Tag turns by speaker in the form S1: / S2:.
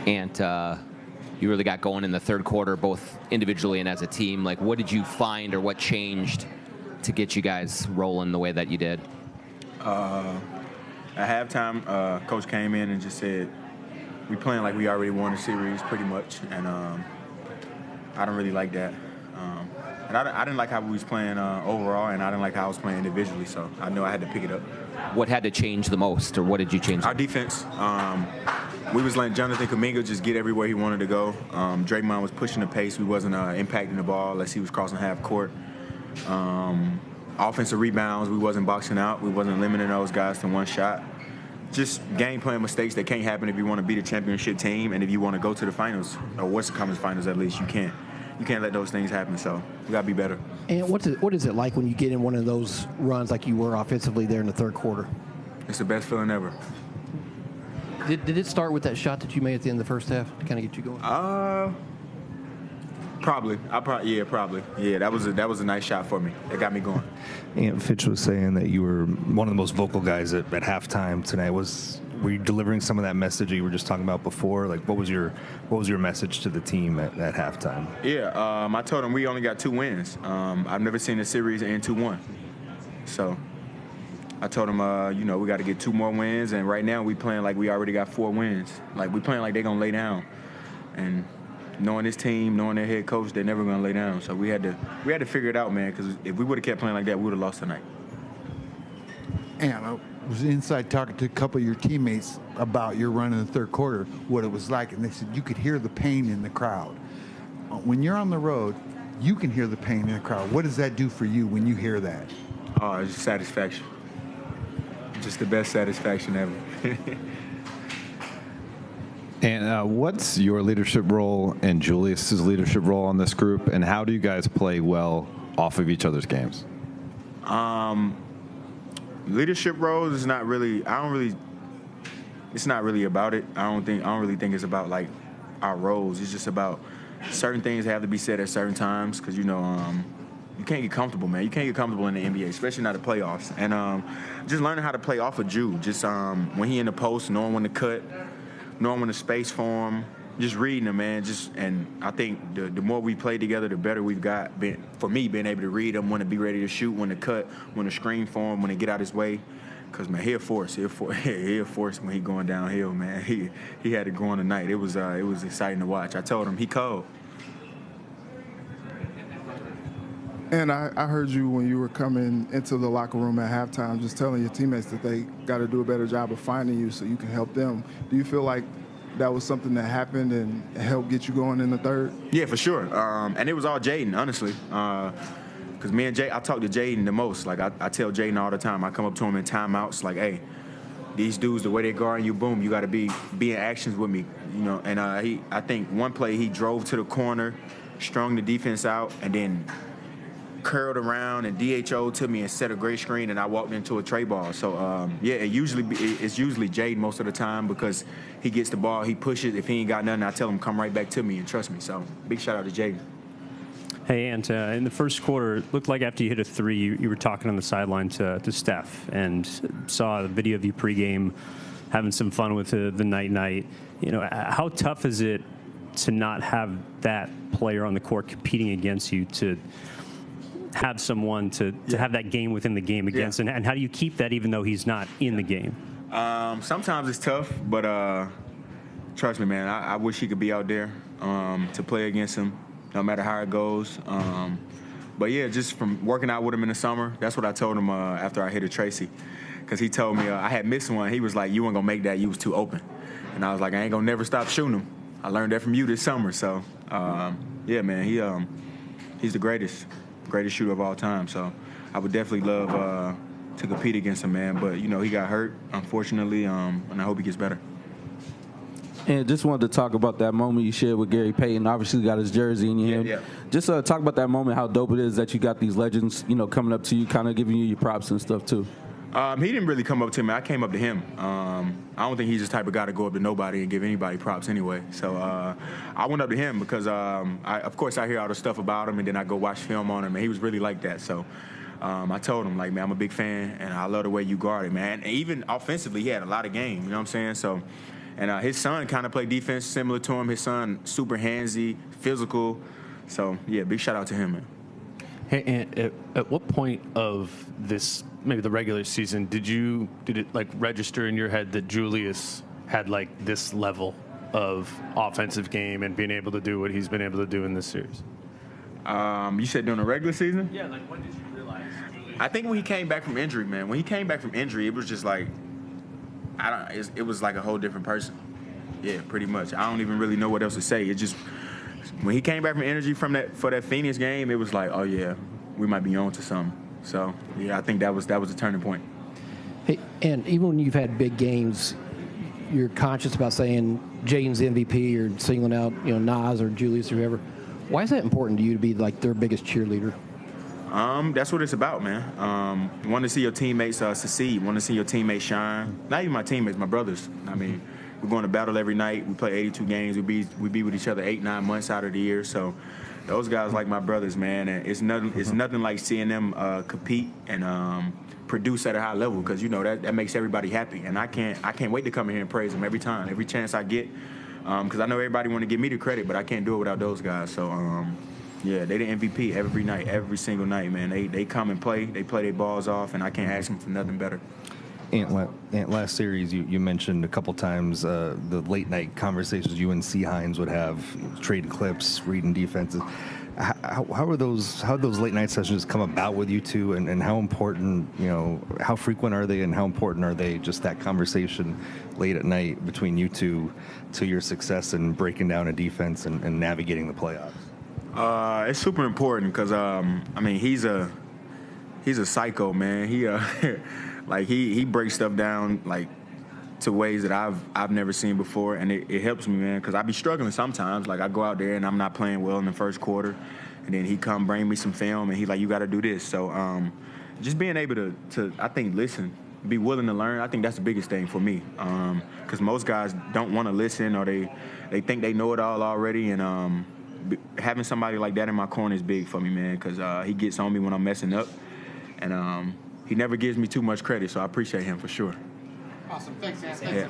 S1: and you really got going in the third quarter, both individually and as a team. Like, what did you find or what changed to get you guys rolling the way that you did?
S2: At halftime, Coach came in and just said, we playing like we already won the series pretty much, and I don't really like that. And I didn't like how we was playing overall, and I didn't like how I was playing individually, so I knew I had to pick it up.
S1: What had to change the most, or what did you change?
S2: Our defense. We was letting Jonathan Kuminga just get everywhere he wanted to go. Draymond was pushing the pace. We wasn't impacting the ball unless he was crossing half court. Offensive rebounds, we wasn't boxing out. We wasn't limiting those guys to one shot. Just game plan mistakes that can't happen if you want to be the championship team and if you want to go to the finals, or Western Conference Finals at least. You can't let those things happen, so we got to be better.
S3: And what is it like when you get in one of those runs like you were offensively there in the third quarter?
S2: It's the best feeling ever.
S3: Did it start with that shot that you made at the end of the first half to kind of get you going?
S2: Probably. Probably. Yeah, that was a nice shot for me. It got me going.
S4: And Fitch was saying that you were one of the most vocal guys at halftime tonight. Were you delivering some of that message that you were just talking about before? Like, what was your message to the team at halftime?
S2: Yeah, I told them we only got 2 wins. I've never seen a series end 2-1. So I told them, we got to get 2 more wins, and right now we playing like we already got 4 wins. Like, we playing like they're going to lay down. And knowing this team, knowing their head coach, they're never going to lay down. So we had to figure it out, man, because if we would have kept playing like that, we would have lost tonight.
S5: And I was inside talking to a couple of your teammates about your run in the third quarter, what it was like, and they said you could hear the pain in the crowd. When you're on the road, you can hear the pain in the crowd. What does that do for you when you hear that?
S2: Oh, it's just satisfaction. Just the best satisfaction ever.
S6: And what's your leadership role and Julius's leadership role on this group, and how do you guys play well off of each other's games?
S2: Leadership roles is not really. It's not really about it. I don't really think it's about like our roles. It's just about certain things have to be said at certain times because you can't get comfortable, man. You can't get comfortable in the NBA, especially not the playoffs. And just learning how to play off of Ju. Just when he in the post, knowing when to cut, knowing when to space for him, just reading him, man. And I think the more we play together, the better we've got. For me, being able to read him, when to be ready to shoot, when to cut, when to screen for him, when to get out his way. Because, man, he'll force when he going downhill, man. He had it going tonight. It was exciting to watch. I told him he cold.
S7: And I heard you when you were coming into the locker room at halftime just telling your teammates that they got to do a better job of finding you so you can help them. Do you feel like that was something that happened and helped get you going in the third?
S2: Yeah, for sure. And it was all Jaden, honestly. Because me and Jay, I talk to Jaden the most. Like, I tell Jaden all the time. I come up to him in timeouts like, hey, these dudes, the way they guarding you, boom, you got to be in actions with me. And I think one play he drove to the corner, strung the defense out, and then curled around and DHO'd to me and set a great screen, and I walked into a tray ball. So, it's usually Jade most of the time because he gets the ball, he pushes. If he ain't got nothing, I tell him, come right back to me and trust me. So, big shout out to Jade.
S8: Hey, Ant, in the first quarter, it looked like after you hit a 3, you were talking on the sideline to Steph and saw a video of you pregame having some fun with the night-night. How tough is it to not have that player on the court competing against you, to have someone to have that game within the game against, and how do you keep that even though he's not in the game?
S2: Sometimes it's tough, but trust me, man, I wish he could be out there to play against him, no matter how it goes. But yeah, just from working out with him in the summer, that's what I told him after I hit a Tracy, because he told me I had missed one. He was like, you weren't gonna make that, you was too open, and I was like, I ain't gonna never stop shooting him. I learned that from you this summer. So yeah, man, he's the greatest shooter of all time. So I would definitely love to compete against him, man. But, he got hurt, unfortunately, and I hope he gets better.
S9: And just wanted to talk about that moment you shared with Gary Payton. Obviously, got his jersey in your hand.
S2: Yeah.
S9: Just talk about that moment, how dope it is that you got these legends, coming up to you, kind of giving you your props and stuff, too.
S2: He didn't really come up to me. I came up to him. I don't think he's the type of guy to go up to nobody and give anybody props anyway. So I went up to him because, of course, I hear all the stuff about him, and then I go watch film on him, and he was really like that. So I told him, like, man, I'm a big fan, and I love the way you guard it, man. And even offensively, he had a lot of game, you know what I'm saying? So And his son kind of played defense similar to him. His son, super handsy, physical. So, yeah, big shout out to him, man.
S10: Hey, and at what point of this, maybe the regular season, did it like register in your head that Julius had like this level of offensive game and being able to do what he's been able to do in this series?
S2: You said during the regular season?
S10: Yeah, like when did you realize Julius?
S2: I think when he came back from injury, man. When he came back from injury, it was just like, it was like a whole different person. Yeah, pretty much. I don't even really know what else to say. It just, when he came back from injury for that Phoenix game, it was like, oh yeah, we might be on to something. So yeah, I think that was a turning point.
S3: Hey, and even when you've had big games, you're conscious about saying Jaden's the MVP or singling out, Nas or Julius or whoever. Why is that important to you to be like their biggest cheerleader?
S2: That's what it's about, man. Want to see your teammates succeed. Want to see your teammates shine. Not even my teammates, my brothers. I mean, we're going to battle every night. We play 82 games. We be with each other 8-9 months out of the year. So those guys like my brothers, man. And it's nothing like seeing them compete and produce at a high level, because that makes everybody happy. And I can't wait to come in here and praise them every time, every chance I get. Because I know everybody want to give me the credit, but I can't do it without those guys. So, yeah, they the MVP every night, every single night, man. They come and play. They play their balls off, and I can't ask them for nothing better.
S4: Ant, last series, you mentioned a couple times the late-night conversations you and C. Hines would have, trading clips, reading defenses. How are those late-night sessions come about with you two, and how important, how frequent are they, and how important are they, just that conversation late at night between you two to your success in breaking down a defense and navigating the playoffs?
S2: It's super important because, he's a psycho, man. He breaks stuff down, like, to ways that I've never seen before, and it helps me, man, because I be struggling sometimes. Like, I go out there and I'm not playing well in the first quarter, and then he come bring me some film, and he like, you got to do this. So just being able to I think, listen, be willing to learn, I think that's the biggest thing for me, because most guys don't want to listen, or they think they know it all already, and having somebody like that in my corner is big for me, man, because he gets on me when I'm messing up, and he never gives me too much credit, so I appreciate him for sure.
S3: Awesome. Thanks, man.
S2: Yeah.